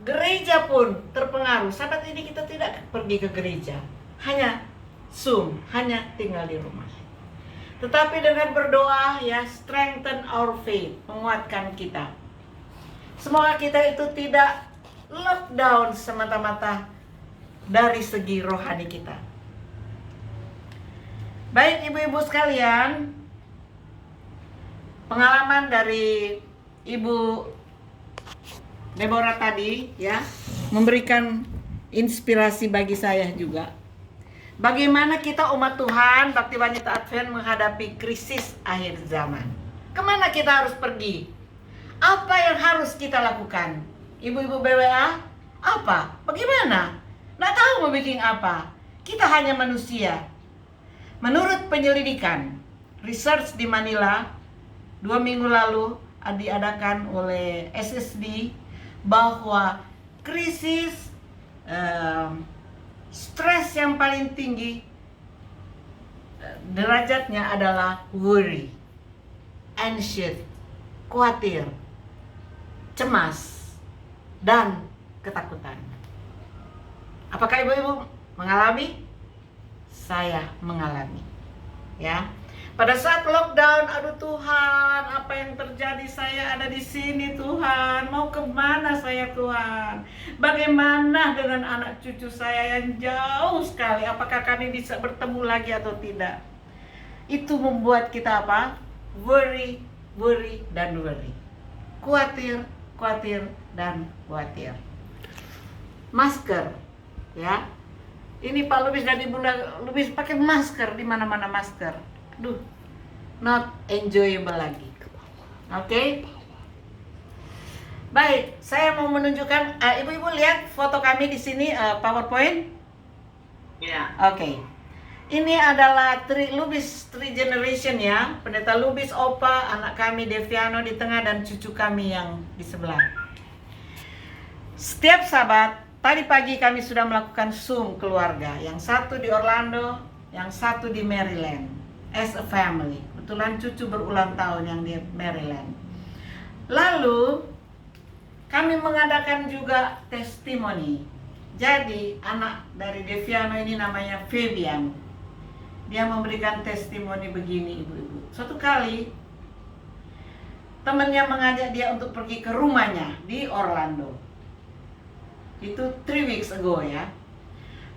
Gereja pun terpengaruh. Saat ini kita tidak pergi ke gereja, hanya Zoom, hanya tinggal di rumah. Tetapi dengan berdoa ya, strengthen our faith, menguatkan kita. Semoga kita itu tidak lockdown semata-mata dari segi rohani kita. Baik ibu-ibu sekalian, pengalaman dari Ibu Deborah tadi ya memberikan inspirasi bagi saya juga. Bagaimana kita umat Tuhan, Bakti Wanita Advent menghadapi krisis akhir zaman. Kemana kita harus pergi? Apa yang harus kita lakukan? Ibu-ibu BWA, apa? Bagaimana? Nggak tahu mau bikin apa. Kita hanya manusia. Menurut penyelidikan, research di Manila 2 minggu lalu diadakan oleh SSD, bahwa krisis stres yang paling tinggi derajatnya adalah worry, anxious, khawatir, cemas, dan ketakutan. Apakah ibu-ibu mengalami? Saya mengalami. Ya. Pada saat lockdown, aduh Tuhan, apa yang terjadi? Saya ada di sini Tuhan, mau kemana saya Tuhan? Bagaimana dengan anak cucu saya yang jauh sekali? Apakah kami bisa bertemu lagi atau tidak? Itu membuat kita apa? Worry, dan worry. Khawatir, dan khawatir. Masker, ya. Ini Pak Lubis dan Ibu Lubis pakai masker, di mana-mana masker. Duh, not enjoyable lagi. Oke? Baik, saya mau menunjukkan. Ibu-ibu lihat foto kami di sini, PowerPoint. Ya. Oke. Ini adalah Lubis 3 generation ya. Pendeta Lubis, Opa, anak kami Deviano di tengah, dan cucu kami yang di sebelah. Setiap Sabat, tadi pagi kami sudah melakukan Zoom keluarga. Yang satu di Orlando, yang satu di Maryland. As a family. Kebetulan cucu berulang tahun yang di Maryland. Lalu kami mengadakan juga testimoni. Jadi anak dari Deviano ini namanya Fabian. Dia memberikan testimoni begini ibu-ibu. Suatu kali temannya mengajak dia untuk pergi ke rumahnya di Orlando. Itu 3 weeks ago ya.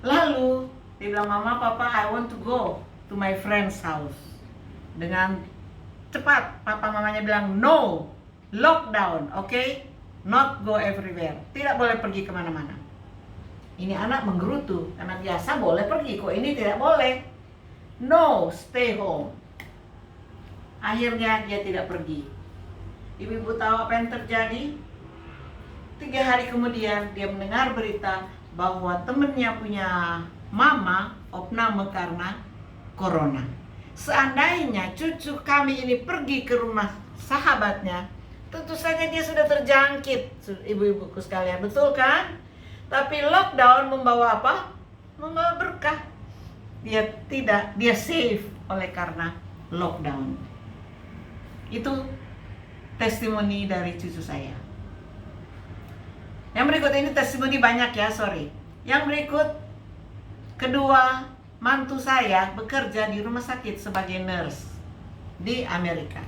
Lalu dia bilang, "Mama, Papa, I want to go to my friend's house." Dengan cepat papa mamanya bilang, "No, lockdown, okay? Not go everywhere." Tidak boleh pergi kemana-mana. Ini anak menggerutu, karena biasa boleh pergi, kok ini tidak boleh. No, stay home. Akhirnya dia tidak pergi. Ibu-ibu tahu apa yang terjadi? 3 hari kemudian dia mendengar berita bahwa temennya punya mama opname karena corona. Seandainya cucu kami ini pergi ke rumah sahabatnya, tentu saja dia sudah terjangkit, ibu-ibuku sekalian, betul kan? Tapi lockdown membawa apa? Membawa berkah. Dia safe oleh karena lockdown. Itu testimoni dari cucu saya. Yang berikut ini testimoni banyak ya, sorry. Yang berikut, kedua mantu saya bekerja di rumah sakit sebagai nurse di Amerika.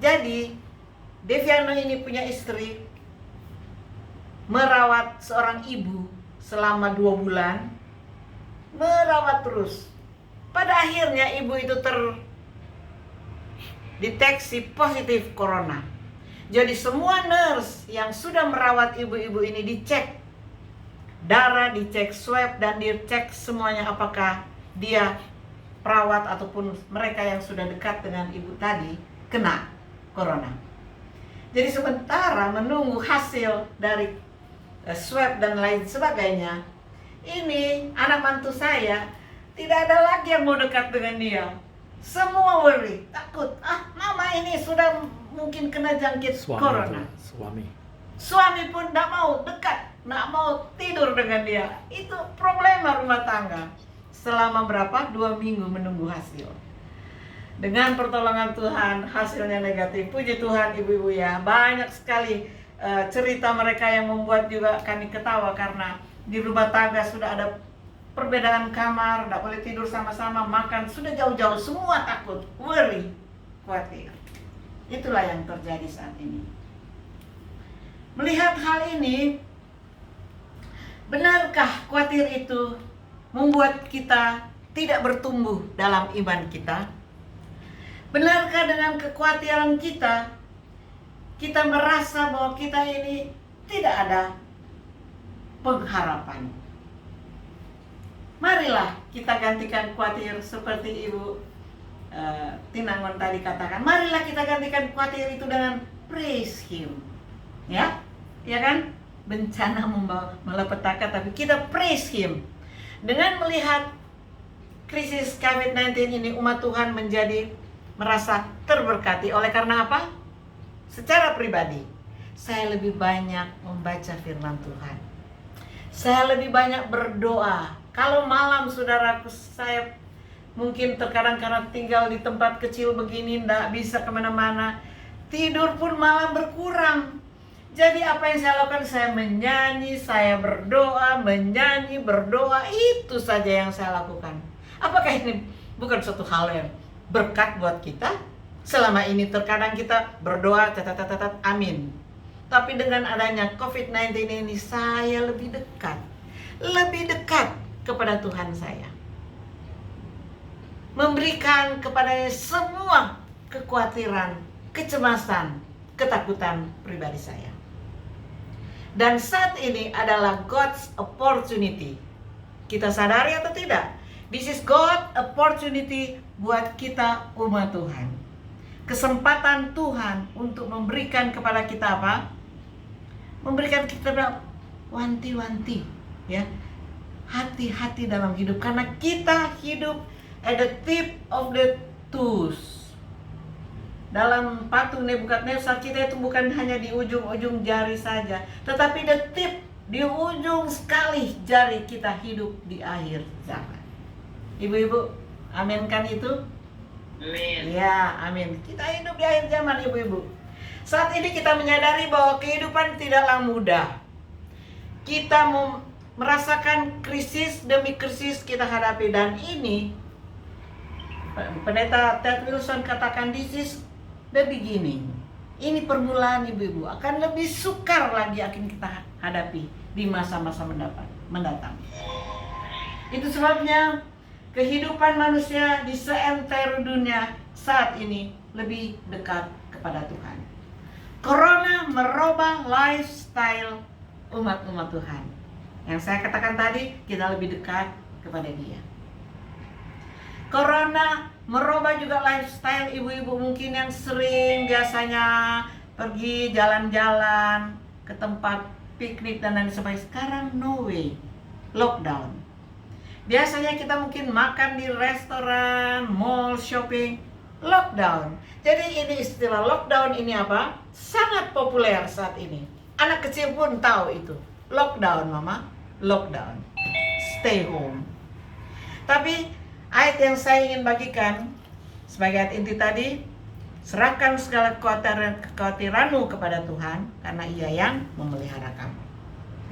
Jadi Deviano ini punya istri, merawat seorang ibu selama 2 bulan, merawat terus. Pada akhirnya ibu itu terdeteksi positif corona. Jadi semua nurse yang sudah merawat ibu-ibu ini dicek darah, dicek swab, dan dicek semuanya apakah dia perawat ataupun mereka yang sudah dekat dengan ibu tadi kena corona. Jadi sementara menunggu hasil dari swab dan lain sebagainya, ini anak mantu saya tidak ada lagi yang mau dekat dengan dia. Semua worry, takut. Mama ini sudah mungkin kena jangkit corona. Suami pun tidak mau dekat, tidak mau tidur dengan dia. Itu problema rumah tangga. Selama berapa? 2 minggu menunggu hasil. Dengan pertolongan Tuhan, hasilnya negatif. Puji Tuhan ibu-ibu ya, banyak sekali cerita mereka yang membuat juga kami ketawa, karena di rumah tangga sudah ada perbedaan kamar, tidak boleh tidur sama-sama, makan sudah jauh-jauh, semua takut, worry, khawatir. Itulah yang terjadi saat ini. Melihat hal ini, benarkah khawatir itu membuat kita tidak bertumbuh dalam iman kita? Benarkah dengan kekhawatiran kita, kita merasa bahwa kita ini tidak ada pengharapan? Marilah kita gantikan khawatir seperti Ibu Tinangon tadi katakan. Marilah kita gantikan khawatir itu dengan praise Him. Ya kan? Bencana membawa malapetaka, tapi kita praise Him. Dengan melihat krisis COVID-19 ini, umat Tuhan menjadi merasa terberkati. Oleh karena apa? Secara pribadi, saya lebih banyak membaca firman Tuhan. Saya lebih banyak berdoa. Kalau malam, saudaraku, saya mungkin terkadang karena tinggal di tempat kecil begini, tidak bisa kemana-mana, tidur pun malam berkurang. Jadi apa yang saya lakukan? Saya menyanyi, saya berdoa, menyanyi, berdoa. Itu saja yang saya lakukan. Apakah ini bukan suatu hal yang berkat buat kita? Selama ini terkadang kita berdoa, amin. Tapi dengan adanya COVID-19 ini, saya lebih dekat kepada Tuhan saya. Memberikan kepadanya semua kekhawatiran, kecemasan, ketakutan pribadi saya. Dan saat ini adalah God's opportunity. Kita sadari atau tidak? This is God's opportunity buat kita umat Tuhan. Kesempatan Tuhan untuk memberikan kepada kita apa? Memberikan kita wanti-wanti, ya. Hati-hati dalam hidup, karena kita hidup at the tip of the toes. Dalam patung Nebukadnezar, kita itu bukan hanya di ujung-ujung jari saja, tetapi the tip, di ujung sekali jari kita hidup di akhir zaman. Ibu-ibu, aminkan itu? Amin. Ya, amin. Kita hidup di akhir zaman, ibu-ibu. Saat ini kita menyadari bahwa kehidupan tidaklah mudah. Kita merasakan krisis demi krisis kita hadapi, dan ini Pendeta Ted Wilson katakan, this is the beginning. Ini permulaan, ibu-ibu. Akan lebih sukar lagi akan kita hadapi di masa-masa mendatang. Itu sebabnya kehidupan manusia di seantero dunia saat ini lebih dekat kepada Tuhan. Corona merubah lifestyle umat-umat Tuhan. Yang saya katakan tadi, kita lebih dekat kepada Dia. Corona merubah juga lifestyle ibu-ibu mungkin yang sering biasanya pergi jalan-jalan ke tempat piknik dan lain sebagainya. Sekarang no way, lockdown. Biasanya kita mungkin makan di restoran, mall, shopping, lockdown. Jadi ini istilah lockdown ini apa? Sangat populer saat ini. Anak kecil pun tahu itu. Lockdown, mama. Lockdown. Stay home. Tapi ayat yang saya ingin bagikan sebagai ayat inti tadi, serahkan segala kekhawatiranmu kepada Tuhan, karena Ia yang memelihara kamu.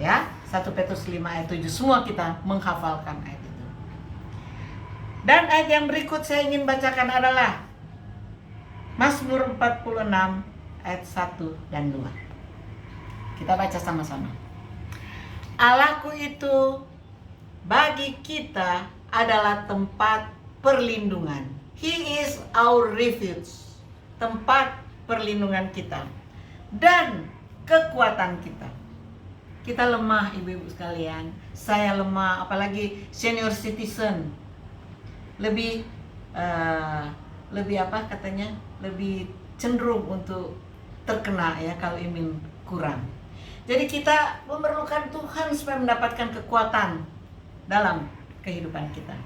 Ya, 1 Petrus 5 ayat 7, semua kita menghafalkan ayat itu. Dan ayat yang berikut saya ingin bacakan adalah Mazmur 46 ayat 1 dan 2. Kita baca sama-sama. Allahku itu bagi kita adalah tempat perlindungan. He is our refuge, tempat perlindungan kita dan kekuatan kita. Kita lemah, ibu-ibu sekalian. Saya lemah, apalagi senior citizen. Lebih apa katanya? Lebih cenderung untuk terkena, ya, kalau imun kurang. Jadi kita memerlukan Tuhan supaya mendapatkan kekuatan dalam kehidupan kita.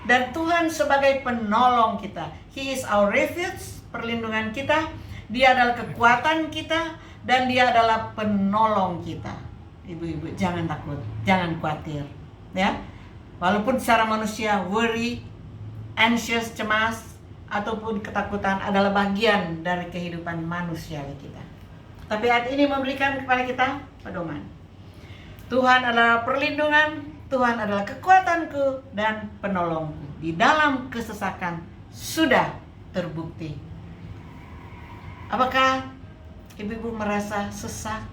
Dan Tuhan sebagai penolong kita. He is our refuge, perlindungan kita. Dia adalah kekuatan kita, dan Dia adalah penolong kita. Ibu-ibu, jangan takut, jangan khawatir, ya. Walaupun secara manusia worry, anxious, cemas, ataupun ketakutan adalah bagian dari kehidupan manusia kita. Tapi ayat ini memberikan kepada kita pedoman. Tuhan adalah perlindungan, Tuhan adalah kekuatanku dan penolongku. Di dalam kesesakan sudah terbukti. Apakah ibu-ibu merasa sesak?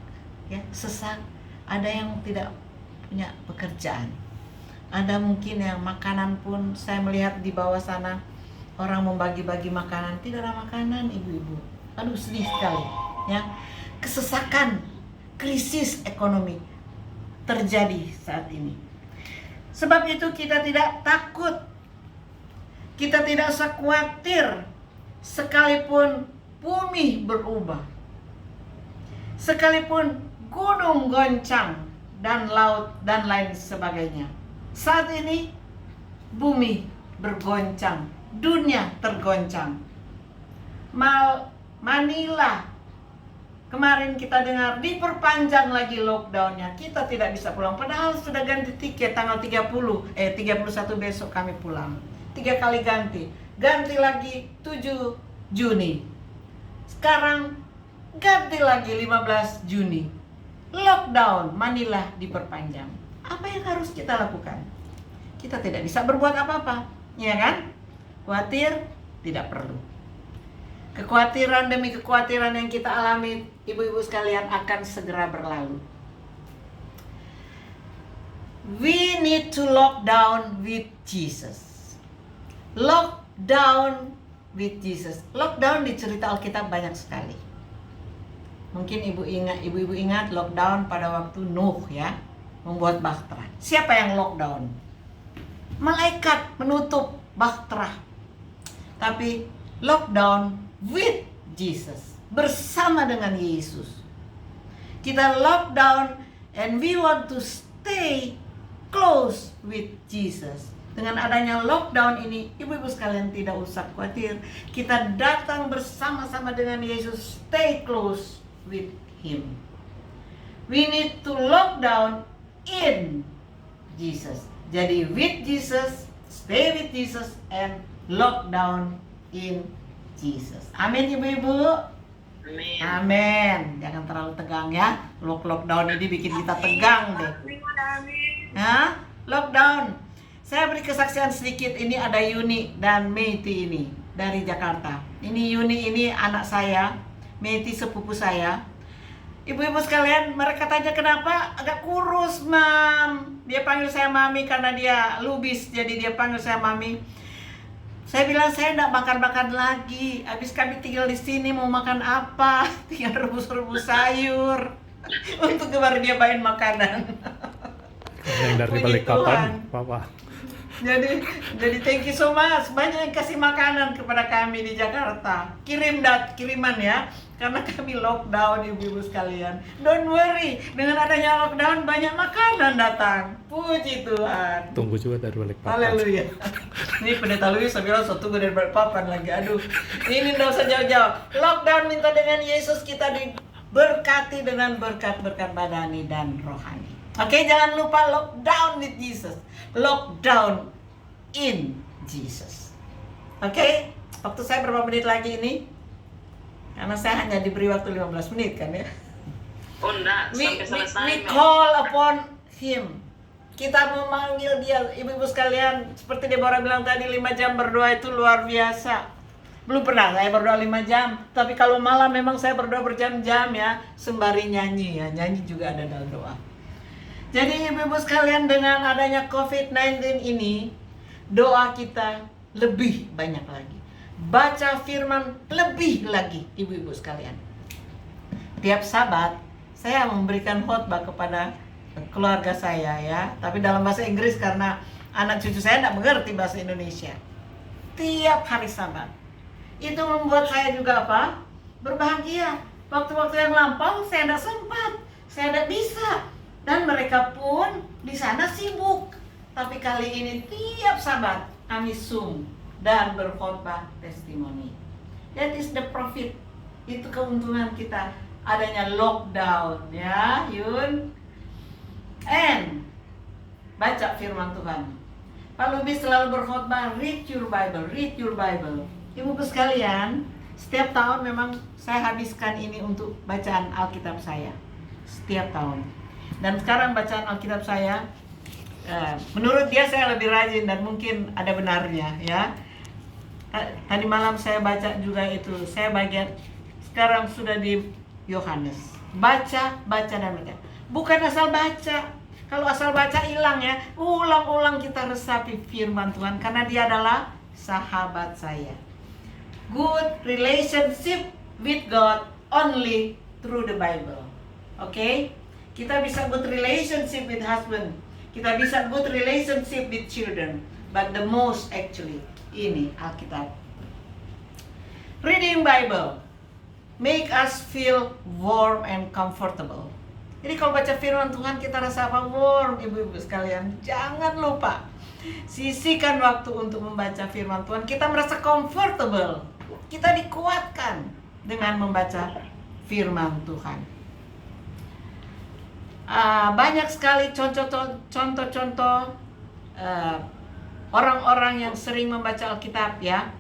Ya, sesak. Ada yang tidak punya pekerjaan. Ada mungkin yang makanan pun, saya melihat di bawah sana orang membagi-bagi makanan, tidak ada makanan, ibu-ibu. Aduh, sedih sekali. Ya, kesesakan, krisis ekonomi terjadi saat ini. Sebab itu kita tidak takut, kita tidak usah khawatir, sekalipun bumi berubah, sekalipun gunung goncang dan laut dan lain sebagainya. Saat ini bumi bergoncang, dunia tergoncang. Manila kemarin kita dengar diperpanjang lagi lockdownnya, kita tidak bisa pulang. Padahal sudah ganti tiket tanggal 31 besok kami pulang. 3 kali ganti lagi 7 Juni. Sekarang ganti lagi 15 Juni. Lockdown Manila diperpanjang. Apa yang harus kita lakukan? Kita tidak bisa berbuat apa-apa, ya kan? Khawatir tidak perlu. Kekhawatiran demi kekhawatiran yang kita alami, ibu-ibu sekalian, akan segera berlalu. We need to lock down with Jesus. Lock down with Jesus. Lockdown di cerita Alkitab banyak sekali. Mungkin ibu-ibu ingat lockdown pada waktu Nuh, ya, membuat bahtera. Siapa yang lockdown? Malaikat menutup bahtera. Tapi lockdown with Jesus, bersama dengan Yesus. Kita lockdown and we want to stay close with Jesus. Dengan adanya lockdown ini, ibu-ibu sekalian tidak usah khawatir. Kita datang bersama-sama dengan Yesus, stay close with Him. We need to lock down in Jesus. Jadi with Jesus, stay with Jesus, and lock down in Jesus. Amin, ibu-ibu. Amin. Amin. Jangan terlalu tegang, ya. Lockdown ini bikin kita tegang deh. Hah? Lockdown. Saya beri kesaksian sedikit. Ini ada Yuni dan Meiti ini dari Jakarta. Ini Yuni ini anak saya, Meiti sepupu saya. Ibu-ibu sekalian, mereka tanya kenapa agak kurus, Mam. Dia panggil saya Mami karena dia lubis, jadi dia panggil saya Mami. Saya bilang saya enggak makan-makan lagi. Habis kami tinggal di sini mau makan apa? Tinggal rebus-rebus sayur. Untuk kemarin dia bawain makanan. Yang dari Puji Balikpapan, Tuhan. Papa. Jadi thank you so much. Banyak yang kasih makanan kepada kami di Jakarta. Kiriman ya. Karena kami lockdown, ibu-ibu sekalian. Don't worry, dengan adanya lockdown banyak makanan datang. Puji Tuhan. Tunggu juga dari Balikpapan. Haleluya. Ini pendeta Luis saya bilang tunggu dari Balikpapan lagi. Aduh, ini enggak usah jauh-jauh. Lockdown minta dengan Yesus kita diberkati dengan berkat-berkat badani dan rohani. Oke, jangan lupa lockdown with Jesus. Lockdown in Jesus. Oke, waktu saya berapa menit lagi ini? Karena saya hanya diberi waktu 15 menit kan ya. Oh enggak, sampai selesai. We call upon Him. Kita memanggil Dia. Ibu-ibu sekalian, seperti Deborah bilang tadi, 5 jam berdoa itu luar biasa. Belum pernah saya berdoa 5 jam. Tapi kalau malam memang saya berdoa berjam-jam ya. Sembari nyanyi ya. Nyanyi juga ada dalam doa. Jadi ibu-ibu sekalian, dengan adanya COVID-19 ini, doa kita lebih banyak lagi. Baca firman lebih lagi, ibu-ibu sekalian. Tiap Sabat saya memberikan khotbah kepada keluarga saya ya, tapi dalam bahasa Inggris karena anak cucu saya tidak mengerti bahasa Indonesia. Tiap hari Sabat. Itu membuat saya juga apa? Berbahagia. Waktu-waktu yang lampau saya tidak sempat, saya tidak bisa, dan mereka pun di sana sibuk. Tapi kali ini tiap Sabat kami Zoom dan berkhotbah testimoni. That is the profit. Itu keuntungan kita adanya lockdown ya, Yun. And baca firman Tuhan. Pak Lubis selalu berkhotbah, read your Bible, read your Bible. Ibu sekalian, Setiap tahun memang saya habiskan ini untuk bacaan Alkitab saya. Setiap tahun. Dan sekarang bacaan Alkitab saya, menurut dia saya lebih rajin dan mungkin ada benarnya ya. Tadi malam saya baca juga itu. Saya bagian sekarang sudah di Yohanes. Baca dan baca. Bukan asal baca. Kalau asal baca hilang ya. Ulang-ulang kita resapi firman Tuhan karena dia adalah sahabat saya. Good relationship with God only through the Bible. Oke? Kita bisa good relationship with husband. Kita bisa good relationship with children. But the most actually ini Alkitab. Reading Bible make us feel warm and comfortable. Jadi kalau baca firman Tuhan kita rasa apa? Warm, ibu-ibu sekalian. Jangan lupa sisihkan waktu untuk membaca firman Tuhan. Kita merasa comfortable. Kita dikuatkan dengan membaca firman Tuhan. Banyak sekali contoh-contoh orang-orang yang sering membaca Alkitab ya,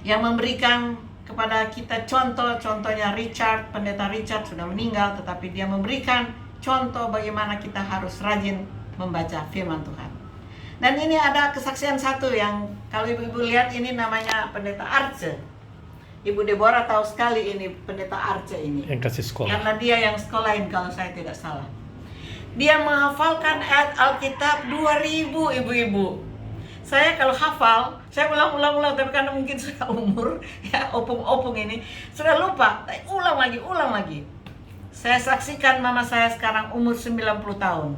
yang memberikan kepada kita contohnya Pendeta Richard sudah meninggal, tetapi dia memberikan contoh bagaimana kita harus rajin membaca firman Tuhan. Dan ini ada kesaksian satu yang kalau ibu-ibu lihat, ini namanya Pendeta Arce. Ibu Deborah tahu sekali ini Pendeta Arce ini. Yang kasih sekolah. Karena dia yang sekolahin kalau saya tidak salah. Dia menghafalkan ayat Alkitab 2000 ibu-ibu. Saya kalau hafal, saya ulang-ulang, tapi karena mungkin sudah umur, ya opung-opung ini, sudah lupa, ulang lagi. Saya saksikan mama saya sekarang umur 90 tahun.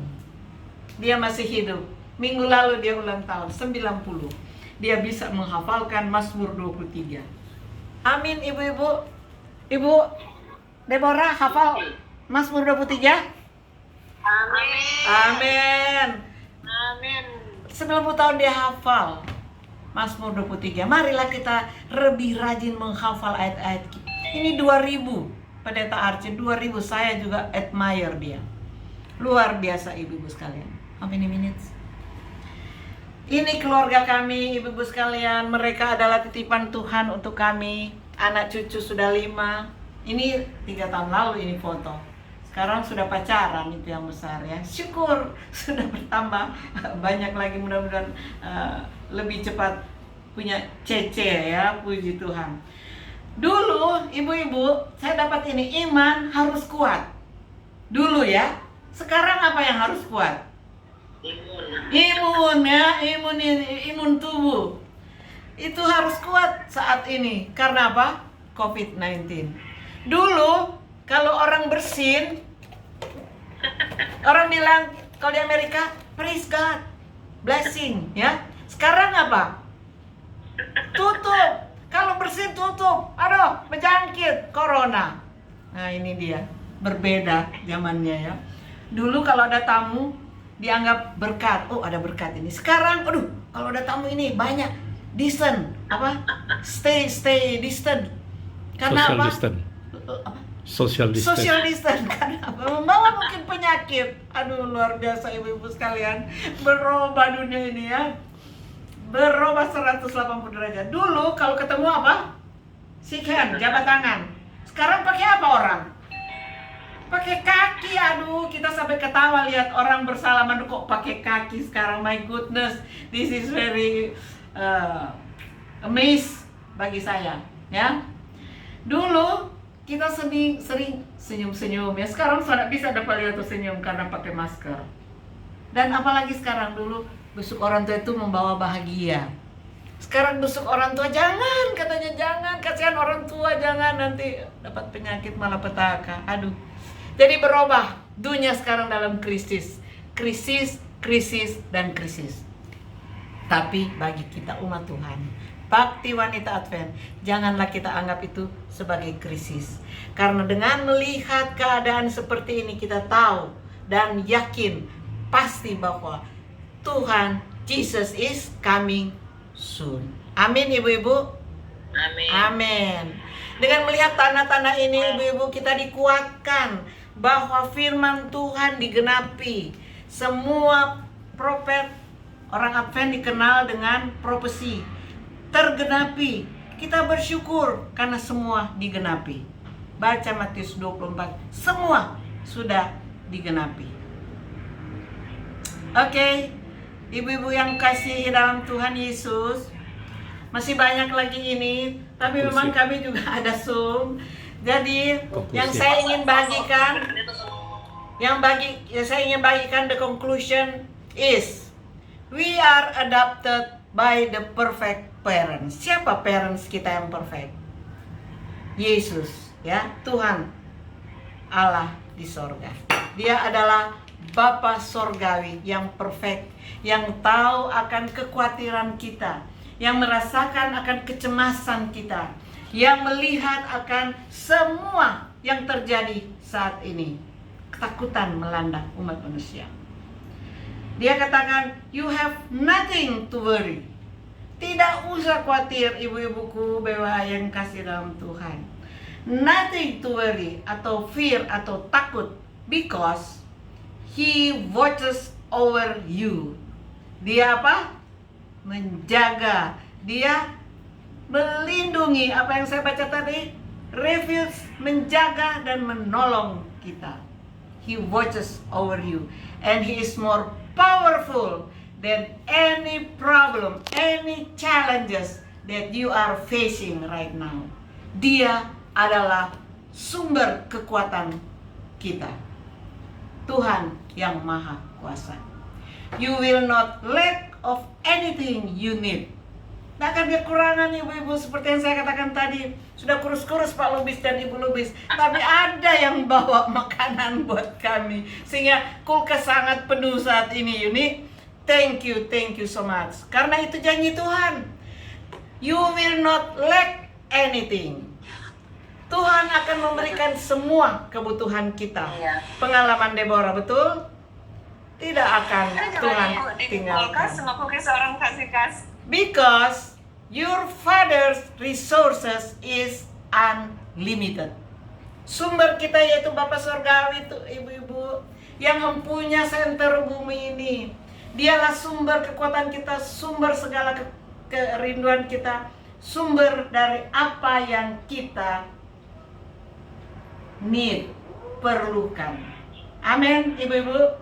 Dia masih hidup. Minggu lalu dia ulang tahun, 90. Dia bisa menghafalkan Mazmur 23. Amin ibu-ibu. Ibu Deborah hafal Mazmur 23? Amin. 90 tahun dia hafal Mazmur 23. Marilah kita lebih rajin menghafal ayat-ayat. Ini 2000 Pendeta Arce, 2000. Saya juga admire dia. Luar biasa ibu-ibu sekalian. How many minutes? Ini keluarga kami ibu-ibu sekalian. Mereka adalah titipan Tuhan untuk kami. Anak cucu sudah 5. Ini 3 tahun lalu ini foto. Sekarang sudah pacaran, itu yang besar ya. Syukur sudah bertambah banyak lagi, mudah-mudahan lebih cepat punya cece ya, puji Tuhan. Dulu ibu-ibu saya dapat ini, iman harus kuat. Dulu ya. Sekarang apa yang harus kuat? Imun ya, imun tubuh. Itu harus kuat saat ini. Karena apa? COVID-19. Dulu kalau orang bersin, orang bilang kalau di Amerika, praise God, blessing, ya. Sekarang apa? Tutup. Kalau bersin tutup. Aduh, menjangkit corona. Nah, ini dia. Berbeda zamannya ya. Dulu kalau ada tamu dianggap berkat. Oh, ada berkat ini. Sekarang, aduh, kalau ada tamu ini banyak distant, apa? Stay distant. Karena Social apa? distance. Apa? Social distance. Social distance karena membawa mungkin penyakit. Aduh, luar biasa ibu-ibu sekalian. Berubah dunia ini ya. Berubah 180 derajat. Dulu kalau ketemu apa? Shake hand, jabat tangan. Sekarang pakai apa orang? Pakai kaki. Aduh, kita sampai ketawa lihat orang bersalaman kok pakai kaki sekarang. My goodness, this is very amazed bagi saya, ya. Dulu kita sering senyum-senyum ya. Sekarang sudah bisa dapat lihat senyum karena pakai masker. Dan apalagi sekarang, dulu busuk orang tua itu membawa bahagia. Sekarang busuk orang tua jangan, katanya jangan, kasihan orang tua, jangan nanti dapat penyakit malapetaka. Aduh. Jadi berubah dunia sekarang dalam krisis, dan krisis. Tapi bagi kita umat Tuhan, Bakti Wanita Advent, janganlah kita anggap itu sebagai krisis. Karena dengan melihat keadaan seperti ini kita tahu dan yakin pasti bahwa Tuhan Jesus is coming soon. Amin ibu-ibu. Amin. Dengan melihat tanda-tanda ini ibu-ibu, kita dikuatkan bahwa firman Tuhan digenapi. Semua profet orang Advent dikenal dengan profesi tergenapi. kita bersyukur karena semua digenapi. Baca Matius 24, semua sudah digenapi. Oke, ibu-ibu yang kasih dalam Tuhan Yesus, masih banyak lagi ini, tapi memang kami juga ada Zoom. Jadi yang saya ingin bagikan, saya ingin bagikan the conclusion is we are adopted by the perfect parents. Siapa parents kita yang perfect? Yesus, ya, Tuhan Allah di sorga. Dia adalah Bapa sorgawi yang perfect, yang tahu akan kekhawatiran kita, yang merasakan akan kecemasan kita, yang melihat akan semua yang terjadi saat ini. Ketakutan melanda umat manusia. Dia katakan, you have nothing to worry. Tidak usah khawatir, ibu-ibuku BWA yang kasih dalam Tuhan. Nothing to worry atau fear atau takut, because He watches over you. Dia apa? Menjaga. Dia melindungi. Apa yang saya baca tadi? Refuge, menjaga dan menolong kita. He watches over you. And He is more powerful than any problem, any challenges that you are facing right now. Dia adalah sumber kekuatan kita. Tuhan yang Maha Kuasa. You will not lack of anything you need. Tidak akan kekurangan ibu-ibu, seperti yang saya katakan tadi. Sudah kurus-kurus Pak Lubis dan Ibu Lubis, tapi ada yang bawa makanan buat kami, sehingga kulkas sangat penuh saat ini. Yuni, thank you so much. Karena itu janji Tuhan. You will not lack anything. Tuhan akan memberikan semua kebutuhan kita. Pengalaman Deborah, betul? Tidak akan Tuhan tinggalkan. Because your Father's resources is unlimited. Sumber kita yaitu Bapa Surgawi itu ibu-ibu yang mempunyai senter bumi ini. Dialah sumber kekuatan kita, sumber segala kerinduan kita, sumber dari apa yang kita need, perlukan. Amin, ibu-ibu.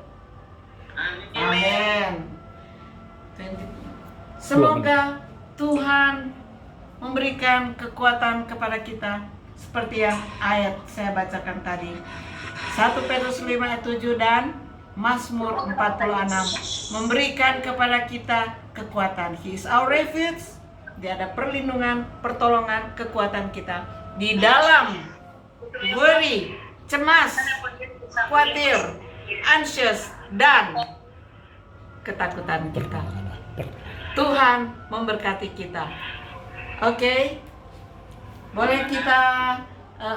Amin. Semoga Tuhan memberikan kekuatan kepada kita seperti yang ayat saya bacakan tadi. 1 Petrus 5 ayat 7 dan Mazmur 46 memberikan kepada kita kekuatan. He is our refuge. Dia ada perlindungan, pertolongan, kekuatan kita di dalam worry, cemas, khawatir, anxious, dan ketakutan kita. Tuhan memberkati kita. Oke? Boleh kita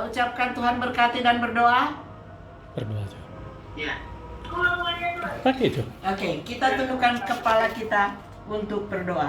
ucapkan Tuhan berkati dan berdoa? Berdoa aja. Ya. Pakai itu. Oke, kita tundukkan kepala kita untuk berdoa.